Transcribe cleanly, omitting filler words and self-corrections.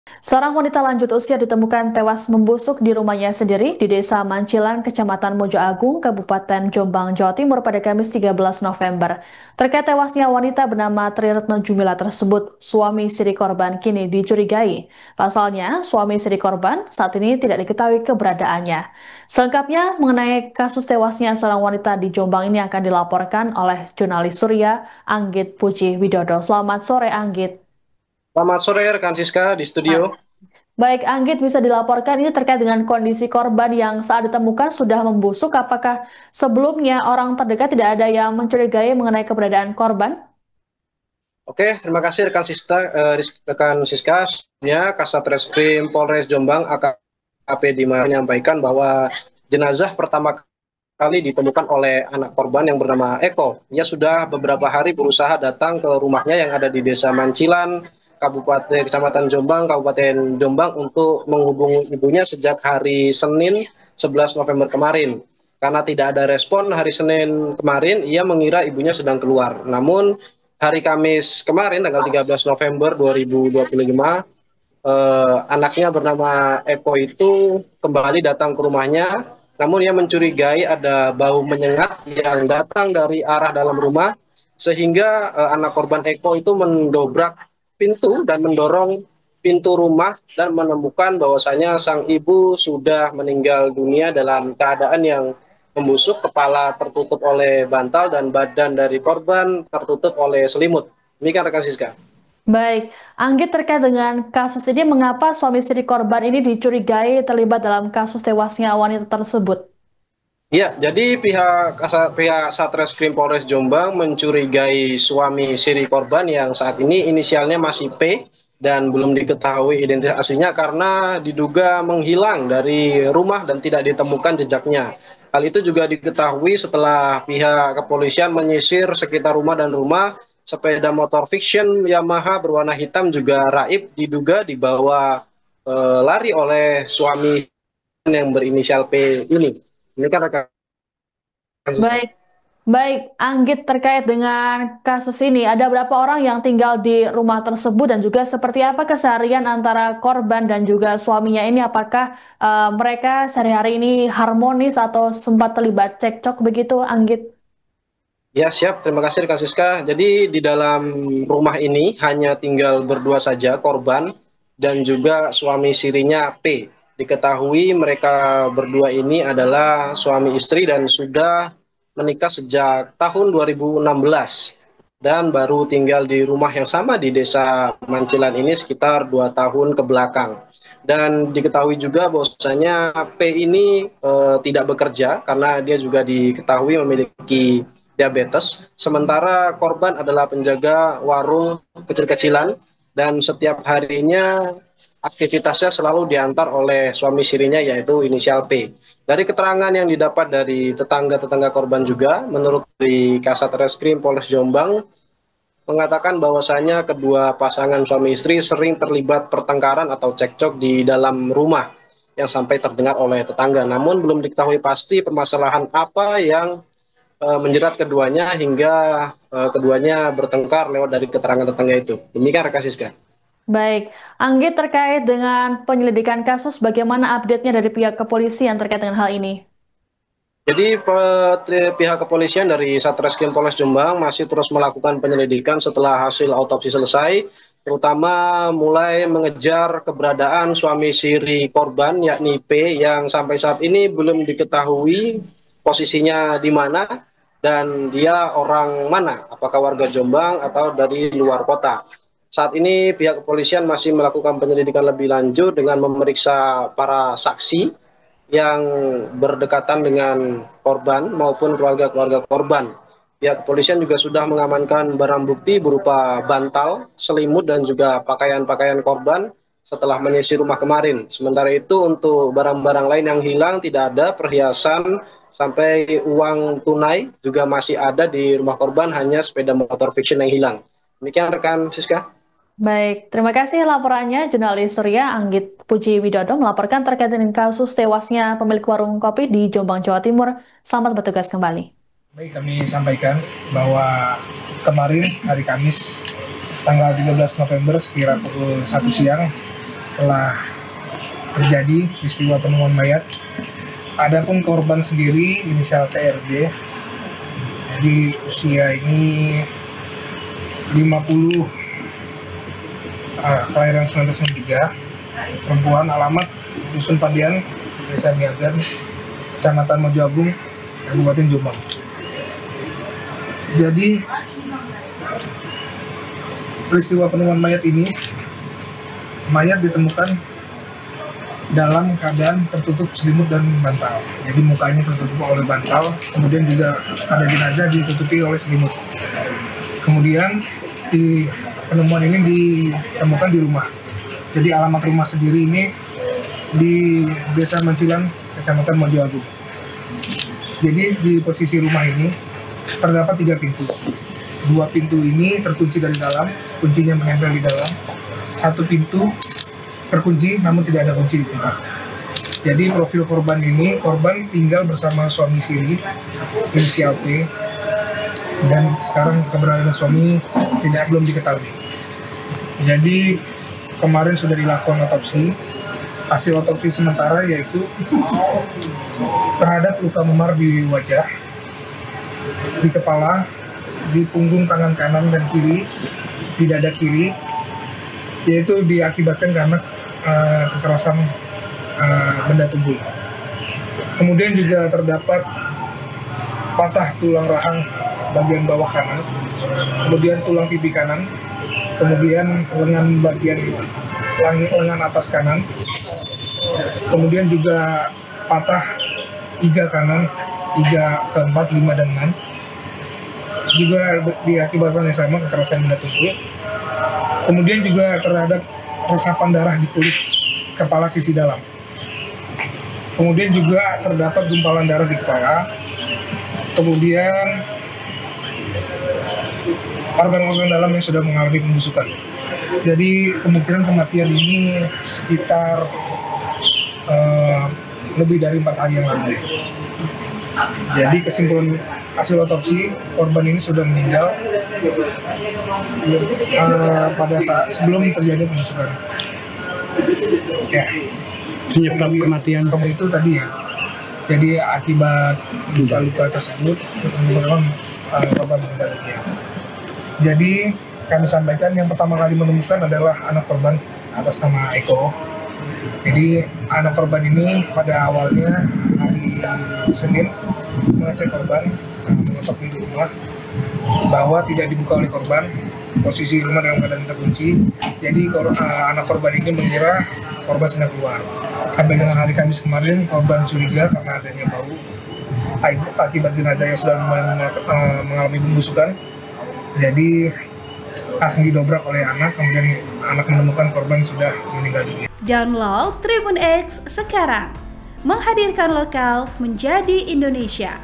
Seorang wanita lanjut usia ditemukan tewas membusuk di rumahnya sendiri di Desa Mancilan, Kecamatan Mojo Agung, Kabupaten Jombang, Jawa Timur pada Kamis 13 November. Terkait tewasnya wanita bernama Tri Retno Jumila tersebut, suami istri korban kini dicurigai. Pasalnya, suami istri korban saat ini tidak diketahui keberadaannya. Selengkapnya mengenai kasus tewasnya seorang wanita di Jombang ini akan dilaporkan oleh jurnalis Surya, Anggit Puji Widodo. Selamat sore, Anggit. Selamat sore rekan Siska di studio. Baik, Anggit bisa dilaporkan ini terkait dengan kondisi korban yang saat ditemukan sudah membusuk. Apakah sebelumnya orang terdekat tidak ada yang mencurigai mengenai keberadaan korban? Oke, terima kasih rekan Siska. Sebelumnya Kasat Reskrim Polres Jombang AKP Dima menyampaikan bahwa jenazah pertama kali ditemukan oleh anak korban yang bernama Eko. Ia sudah beberapa hari berusaha datang ke rumahnya yang ada di Desa Mancilan, Kecamatan Jombang, Kabupaten Jombang untuk menghubungi ibunya sejak hari Senin 11 November kemarin. Karena tidak ada respon hari Senin kemarin, ia mengira ibunya sedang keluar. Namun hari Kamis kemarin, tanggal 13 November 2025, anaknya bernama Eko itu kembali datang ke rumahnya, namun ia mencurigai ada bau menyengat yang datang dari arah dalam rumah, sehingga anak korban Eko itu mendobrak pintu dan mendorong pintu rumah dan menemukan bahwasanya sang ibu sudah meninggal dunia dalam keadaan yang membusuk, kepala tertutup oleh bantal dan badan dari korban tertutup oleh selimut. Demikian rekan Siska. Baik, Anggit terkait dengan kasus ini, mengapa suami istri korban ini dicurigai terlibat dalam kasus tewasnya wanita tersebut? Ya, jadi pihak Satreskrim Polres Jombang mencurigai suami siri korban yang saat ini inisialnya masih P dan belum diketahui identitas aslinya karena diduga menghilang dari rumah dan tidak ditemukan jejaknya. Hal itu juga diketahui setelah pihak kepolisian menyisir sekitar rumah dan rumah, sepeda motor fiction Yamaha berwarna hitam juga raib diduga dibawa lari oleh suami yang berinisial P ini. Ini kan rekan Siska. Baik, baik, Anggit terkait dengan kasus ini, ada berapa orang yang tinggal di rumah tersebut dan juga seperti apa keseharian antara korban dan juga suaminya ini? Apakah mereka sehari-hari ini harmonis atau sempat terlibat cekcok begitu, Anggit? Ya, siap. Terima kasih, Kak Siska. Jadi, di dalam rumah ini hanya tinggal berdua saja, korban dan juga suami sirinya P. Diketahui mereka berdua ini adalah suami istri dan sudah menikah sejak tahun 2016 dan baru tinggal di rumah yang sama di Desa Mancilan ini sekitar 2 tahun ke belakang. Dan diketahui juga bahwasanya P ini tidak bekerja karena dia juga diketahui memiliki diabetes. Sementara korban adalah penjaga warung kecil-kecilan dan setiap harinya aktivitasnya selalu diantar oleh suami sirinya yaitu inisial P. Dari keterangan yang didapat dari tetangga-tetangga korban juga, menurut di Kasat Reskrim Polres Jombang, mengatakan bahwasanya kedua pasangan suami istri sering terlibat pertengkaran atau cekcok di dalam rumah yang sampai terdengar oleh tetangga. Namun belum diketahui pasti permasalahan apa yang menjerat keduanya hingga keduanya bertengkar lewat dari keterangan tetangga itu. Demikian rekan Siska. Baik, Anggit terkait dengan penyelidikan kasus, bagaimana update-nya dari pihak kepolisian terkait dengan hal ini? Jadi pihak kepolisian dari Satreskrim Polres Jombang masih terus melakukan penyelidikan setelah hasil autopsi selesai, terutama mulai mengejar keberadaan suami siri korban yakni P yang sampai saat ini belum diketahui posisinya di mana dan dia orang mana, apakah warga Jombang atau dari luar kota. Saat ini pihak kepolisian masih melakukan penyelidikan lebih lanjut dengan memeriksa para saksi yang berdekatan dengan korban maupun keluarga-keluarga korban. Pihak kepolisian juga sudah mengamankan barang bukti berupa bantal, selimut, dan juga pakaian-pakaian korban setelah menyisir rumah kemarin. Sementara itu untuk barang-barang lain yang hilang tidak ada, perhiasan sampai uang tunai juga masih ada di rumah korban, hanya sepeda motor fiction yang hilang. Demikian rekan Siska. Baik, terima kasih laporannya jurnalis Surya Anggit Puji Widodo melaporkan terkait dengan kasus tewasnya pemilik warung kopi di Jombang, Jawa Timur. Selamat bertugas kembali. Baik, kami sampaikan bahwa kemarin hari Kamis tanggal 13 November sekira pukul 1 siang telah terjadi peristiwa penemuan mayat. Adapun korban sendiri inisial TRJ, jadi usia ini 50, kelahiran 1993, perempuan, alamat Dusun Pandian, Desa Miagan, Kecamatan Mojo Agung, Kabupaten Jombang. Jadi peristiwa penemuan mayat ini, mayat ditemukan dalam keadaan tertutup selimut dan bantal. Jadi mukanya tertutup oleh bantal, kemudian juga pada jenazah ditutupi oleh selimut. Kemudian di penemuan ini ditemukan di rumah. Jadi alamat rumah sendiri ini di Desa Mancilan, Kecamatan Mojo Agung. Jadi di posisi rumah ini terdapat 3 pintu. 2 pintu ini terkunci dari dalam, kuncinya menempel di dalam. 1 pintu terkunci namun tidak ada kunci di pintu. Jadi profil korban ini, korban tinggal bersama suami siri, inisial P, dan sekarang keberadaan suami belum diketahui. Jadi kemarin sudah dilakukan otopsi. Hasil otopsi sementara yaitu terhadap luka memar di wajah, di kepala, di punggung tangan kanan dan kiri, di dada kiri, yaitu diakibatkan karena kekerasan benda tubuh. Kemudian juga terdapat patah tulang rahang bagian bawah kanan, kemudian tulang pipi kanan, kemudian lengan atas kanan, kemudian juga patah iga kanan, iga keempat, 5, dan 6, juga diakibatkan yang sama, kekerasan benda tubuh. Kemudian juga terhadap resapan darah di kulit kepala sisi dalam. Kemudian juga terdapat gumpalan darah di kepala. Kemudian organ-organ dalam yang sudah mengalami pembusukan. Jadi kemungkinan kematian ini sekitar lebih dari 4 hari yang lalu. Jadi kesimpulan hasil otopsi, korban ini sudah meninggal pada saat sebelum terjadi pembusukan. Ya. Penyebab kematian itu tadi ya. Jadi akibat luka-luka tersebut menyebabkan korban meninggal dunia. Jadi kami sampaikan yang pertama kali menemukan adalah anak korban atas nama Eko. Jadi anak korban ini pada awalnya hari Senin mengecek korban, mengetok pintu rumah, bahwa tidak dibuka oleh korban, posisi rumah dalam keadaan terkunci. Jadi anak korban ini mengira korban sedang keluar. Sampai dengan hari Kamis kemarin, korban curiga karena adanya bau akibat jenazah yang sudah mengalami pembusukan. Jadi langsung didobrak oleh anak, kemudian anak menemukan korban sudah meninggal dunia. Download Tribun X sekarang, menghadirkan lokal menjadi Indonesia.